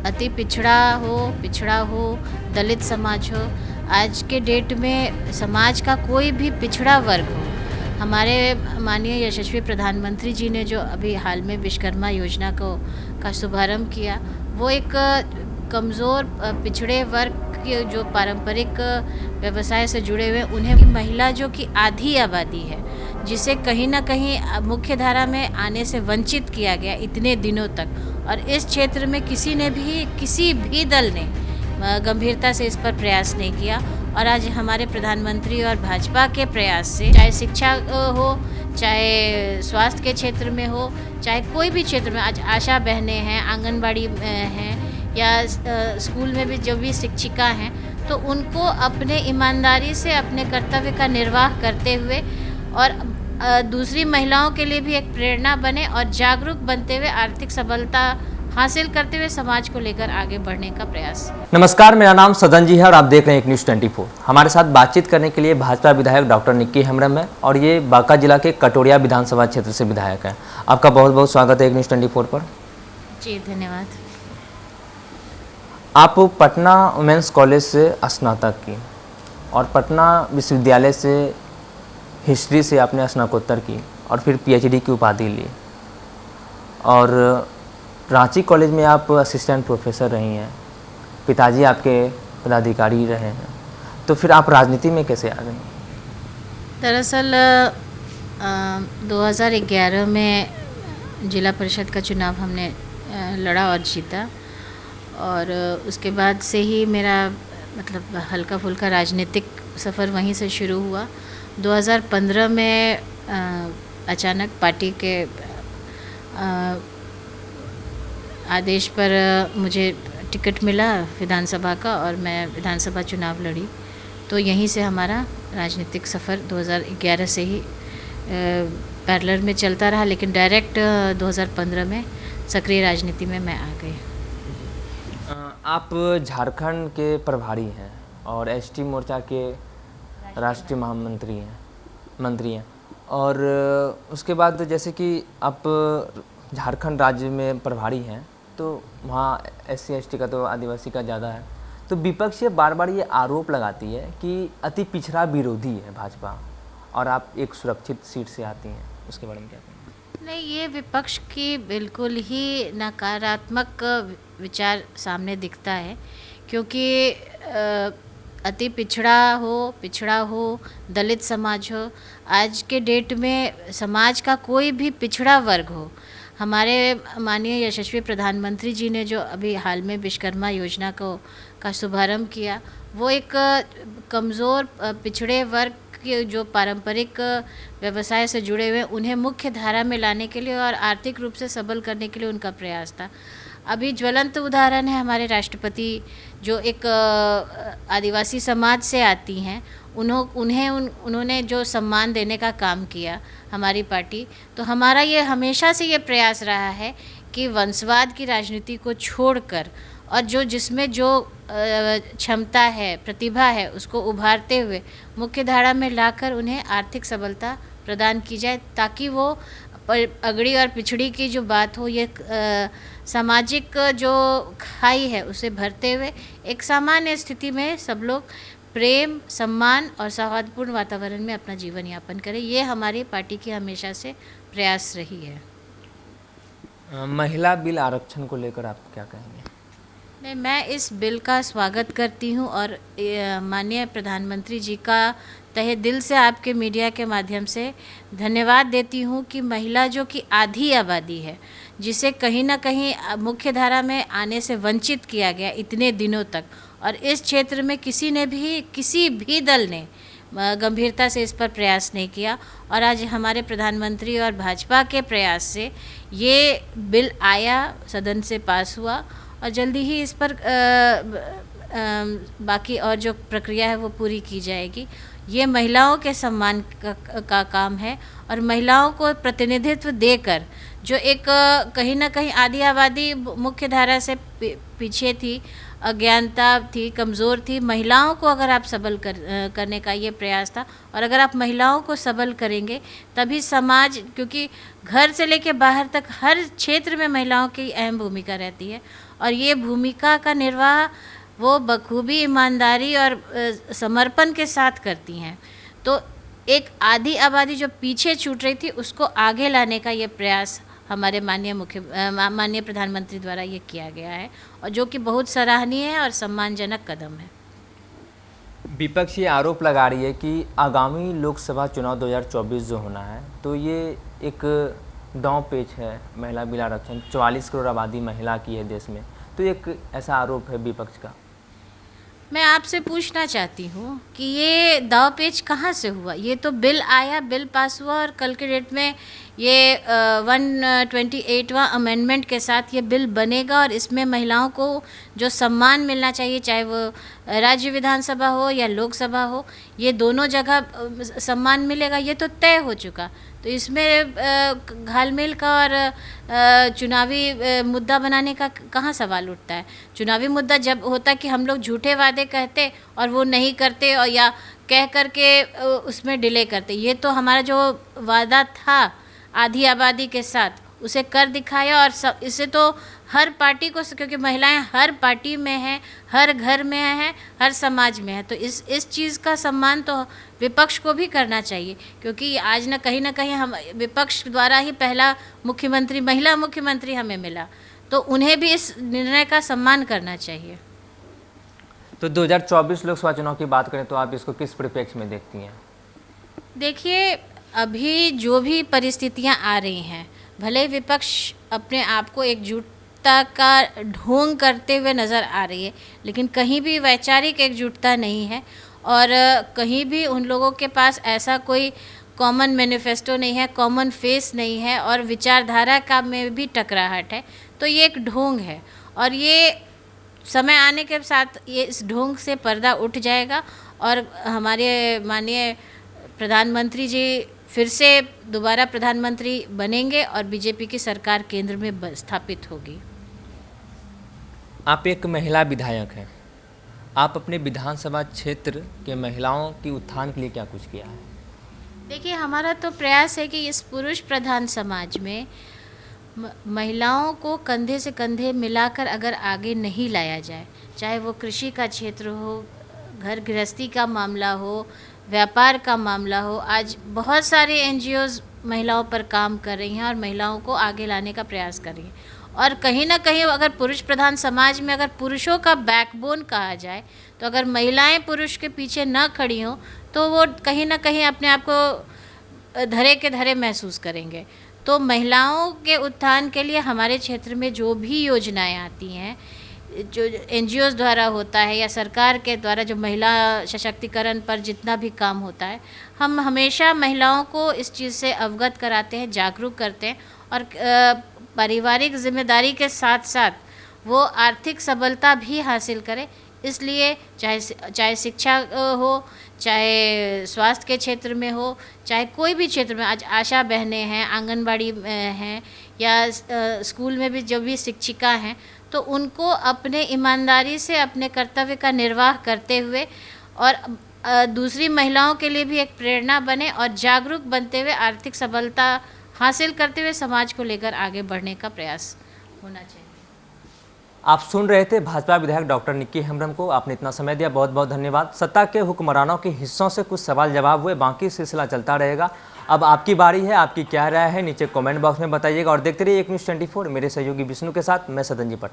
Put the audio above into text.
अति पिछड़ा हो, दलित समाज हो, आज के डेट में समाज का कोई भी पिछड़ा वर्ग हो, हमारे माननीय यशस्वी प्रधानमंत्री जी ने जो अभी हाल में विश्वकर्मा योजना का शुभारंभ किया, वो एक कमज़ोर पिछड़े वर्ग के जो पारंपरिक व्यवसाय से जुड़े हुए उन्हें महिला जो कि आधी आबादी है, जिसे कहीं ना कहीं मुख्य धारा में आने से वंचित किया गया इतने दिनों तक, और इस क्षेत्र में किसी भी दल ने गंभीरता से इस पर प्रयास नहीं किया। और आज हमारे प्रधानमंत्री और भाजपा के प्रयास से, चाहे शिक्षा हो, चाहे स्वास्थ्य के क्षेत्र में हो, चाहे कोई भी क्षेत्र में, आज आशा बहनें हैं, आंगनबाड़ी हैं, या स्कूल में भी जो भी शिक्षिका हैं, तो उनको अपने ईमानदारी से अपने कर्तव्य का निर्वाह करते हुए और दूसरी महिलाओं के लिए भी एक प्रेरणा बने और जागरूक बनते हुए आर्थिक सबलता हासिल करते हुए समाज को लेकर आगे बढ़ने का प्रयास। नमस्कार, मेरा नाम सदन जी है और आप देख रहे हैं एक न्यूज़ 24। हमारे साथ बातचीत करने के लिए भाजपा विधायक डॉक्टर निक्की हेम्ब्रम है और ये बांका जिला के कटोरिया विधानसभा क्षेत्र से विधायक हैं। आपका बहुत बहुत स्वागत है एक न्यूज़ 24 पर। जी धन्यवाद। आप पटना वुमेंस कॉलेज से स्नातक की और पटना विश्वविद्यालय से हिस्ट्री से आपने स्नातकोत्तर की और फिर PhD की उपाधि ली, और रांची कॉलेज में आप असिस्टेंट प्रोफेसर रही हैं, पिताजी आपके पदाधिकारी रहे हैं, तो फिर आप राजनीति में कैसे आ गई? दरअसल 2011 में जिला परिषद का चुनाव हमने लड़ा और जीता, और उसके बाद से ही मेरा मतलब हल्का फुल्का राजनीतिक सफ़र वहीं से शुरू हुआ। 2015 में अचानक पार्टी के आदेश पर मुझे टिकट मिला विधानसभा का और मैं विधानसभा चुनाव लड़ी। तो यहीं से हमारा राजनीतिक सफ़र 2011 से ही पैरेलल में चलता रहा, लेकिन डायरेक्ट 2015 में सक्रिय राजनीति में मैं आ गई। आप झारखंड के प्रभारी हैं और ST मोर्चा के राष्ट्रीय महामंत्री मंत्री हैं, और उसके बाद जैसे कि आप झारखंड राज्य में प्रभारी हैं, तो वहाँ SC ST का तो आदिवासी का ज़्यादा है, तो विपक्ष ये बार बार ये आरोप लगाती है कि अति पिछड़ा विरोधी है भाजपा, और आप एक सुरक्षित सीट से आती हैं, उसके बारे में क्या कहेंगे? नहीं, ये विपक्ष की बिल्कुल ही नकारात्मक विचार सामने दिखता है, क्योंकि अति पिछड़ा हो, दलित समाज हो, आज के डेट में समाज का कोई भी पिछड़ा वर्ग हो, हमारे माननीय यशस्वी प्रधानमंत्री जी ने जो अभी हाल में विश्वकर्मा योजना का शुभारंभ किया, वो एक कमज़ोर पिछड़े वर्ग के जो पारंपरिक व्यवसाय से जुड़े हुए उन्हें मुख्य धारा में लाने के लिए और आर्थिक रूप से सबल करने के लिए उनका प्रयास था। अभी ज्वलंत उदाहरण है हमारे राष्ट्रपति, जो एक आदिवासी समाज से आती हैं, उन्होंने जो सम्मान देने का काम किया हमारी पार्टी। तो हमारा ये हमेशा से ये प्रयास रहा है कि वंशवाद की राजनीति को छोड़कर और जिसमें जो क्षमता है, प्रतिभा है, उसको उभारते हुए मुख्य धारा में लाकर उन्हें आर्थिक सबलता प्रदान की जाए, ताकि वो अगड़ी और पिछड़ी की जो बात हो, ये सामाजिक जो खाई है उसे भरते हुए एक सामान्य स्थिति में सब लोग प्रेम, सम्मान और सौहार्दपूर्ण वातावरण में अपना जीवन यापन करें। ये हमारी पार्टी की हमेशा से प्रयास रही है। महिला बिल आरक्षण को लेकर आप क्या कहेंगे? नहीं, मैं इस बिल का स्वागत करती हूँ और माननीय प्रधानमंत्री जी का तहे दिल से आपके मीडिया के माध्यम से धन्यवाद देती हूँ कि महिला जो कि आधी आबादी है, जिसे कहीं ना कहीं मुख्य धारा में आने से वंचित किया गया इतने दिनों तक, और इस क्षेत्र में किसी भी दल ने गंभीरता से इस पर प्रयास नहीं किया, और आज हमारे प्रधानमंत्री और भाजपा के प्रयास से ये बिल आया, सदन से पास हुआ, और जल्दी ही इस पर बाकी और जो प्रक्रिया है वो पूरी की जाएगी। ये महिलाओं के सम्मान का काम है। और महिलाओं को प्रतिनिधित्व देकर जो एक कहीं ना कहीं आधी आबादी मुख्य धारा से पीछे थी, अज्ञानता थी, कमज़ोर थी, महिलाओं को अगर आप सबल करने का ये प्रयास था। और अगर आप महिलाओं को सबल करेंगे तभी समाज, क्योंकि घर से लेकर बाहर तक हर क्षेत्र में महिलाओं की अहम भूमिका रहती है और ये भूमिका का निर्वाह वो बखूबी, ईमानदारी और समर्पण के साथ करती हैं। तो एक आधी आबादी जो पीछे छूट रही थी उसको आगे लाने का ये प्रयास हमारे माननीय प्रधानमंत्री द्वारा ये किया गया है और जो कि बहुत सराहनीय है और सम्मानजनक कदम है। विपक्ष ये आरोप लगा रही है कि आगामी लोकसभा चुनाव 2024 जो होना है तो ये एक दांव पेच है महिला बिल आरक्षण। 44 करोड़ आबादी महिला की है देश में, तो एक ऐसा आरोप है विपक्ष का। मैं आपसे पूछना चाहती हूँ कि ये दाव पेच कहाँ से हुआ? ये तो बिल आया, बिल पास हुआ और कल के डेट में ये 128वां अमेंडमेंट के साथ ये बिल बनेगा और इसमें महिलाओं को जो सम्मान मिलना चाहिए, चाहे वो राज्य विधानसभा हो या लोकसभा हो, ये दोनों जगह सम्मान मिलेगा, ये तो तय हो चुका। तो इसमें घालमेल का और चुनावी मुद्दा बनाने का कहाँ सवाल उठता है? चुनावी मुद्दा जब होता कि हम लोग झूठे वादे कहते और वो नहीं करते और या कह करके उसमें डिले करते। ये तो हमारा जो वादा था आधी आबादी के साथ उसे कर दिखाया और सब इसे तो हर पार्टी को, क्योंकि महिलाएं हर पार्टी में हैं, हर घर में हैं, हर समाज में है, तो इस चीज़ का सम्मान तो विपक्ष को भी करना चाहिए। क्योंकि आज न कहीं हम विपक्ष द्वारा ही पहला मुख्यमंत्री, महिला मुख्यमंत्री हमें मिला, तो उन्हें भी इस निर्णय का सम्मान करना चाहिए। तो 2024 लोकसभा चुनाव की बात करें तो आप इसको किस परिप्रेक्ष्य में देखती हैं? देखिए, अभी जो भी परिस्थितियां आ रही हैं, भले विपक्ष अपने आप को एकजुटता का ढोंग करते हुए नज़र आ रही है, लेकिन कहीं भी वैचारिक एकजुटता नहीं है और कहीं भी उन लोगों के पास ऐसा कोई कॉमन मैनिफेस्टो नहीं है, कॉमन फेस नहीं है और विचारधारा का में भी टकराहट है। तो ये एक ढोंग है और ये समय आने के साथ ये इस ढोंग से पर्दा उठ जाएगा और हमारे माननीय प्रधानमंत्री जी फिर से दोबारा प्रधानमंत्री बनेंगे और बीजेपी की सरकार केंद्र में स्थापित होगी। आप एक महिला विधायक हैं, आप अपने विधानसभा क्षेत्र के महिलाओं की उत्थान के लिए क्या कुछ किया है? देखिए, हमारा तो प्रयास है कि इस पुरुष प्रधान समाज में महिलाओं को कंधे से कंधे मिलाकर अगर आगे नहीं लाया जाए, चाहे वो कृषि का क्षेत्र हो, घर गृहस्थी का मामला हो, व्यापार का मामला हो, आज बहुत सारे एनजीओज़ महिलाओं पर काम कर रही हैं और महिलाओं को आगे लाने का प्रयास कर रही हैं। और कहीं ना कहीं अगर पुरुष प्रधान समाज में अगर पुरुषों का बैकबोन कहा जाए, तो अगर महिलाएं पुरुष के पीछे ना खड़ी हों तो वो कहीं ना कहीं अपने आप को धरे के धरे महसूस करेंगे। तो महिलाओं के उत्थान के लिए हमारे क्षेत्र में जो भी योजनाएं आती हैं, जो एनजीओज़ द्वारा होता है या सरकार के द्वारा जो महिला सशक्तिकरण पर जितना भी काम होता है, हम हमेशा महिलाओं को इस चीज़ से अवगत कराते हैं, जागरूक करते हैं और पारिवारिक जिम्मेदारी के साथ साथ वो आर्थिक सबलता भी हासिल करें। इसलिए चाहे शिक्षा हो, चाहे स्वास्थ्य के क्षेत्र में हो, चाहे कोई भी क्षेत्र में, आज आशा बहनें हैं, आंगनबाड़ी हैं या स्कूल में भी जो भी शिक्षिका हैं, तो उनको अपने ईमानदारी से अपने कर्तव्य का निर्वाह करते हुए और दूसरी महिलाओं के लिए भी एक प्रेरणा बने और जागरूक बनते हुए आर्थिक सबलता हासिल करते हुए समाज को लेकर आगे बढ़ने का प्रयास होना चाहिए। आप सुन रहे थे भाजपा विधायक डॉक्टर निक्की हेम्ब्रम को। आपने इतना समय दिया, बहुत बहुत धन्यवाद। सत्ता के हुक्मरानों के हिस्सों से कुछ सवाल जवाब हुए, बाकी सिलसिला चलता रहेगा। अब आपकी बारी है, आपकी क्या राय है नीचे कमेंट बॉक्स में बताइएगा और देखते रहिए एक न्यूज़ 24। मेरे सहयोगी विष्णु के साथ मैं सदन जी पट।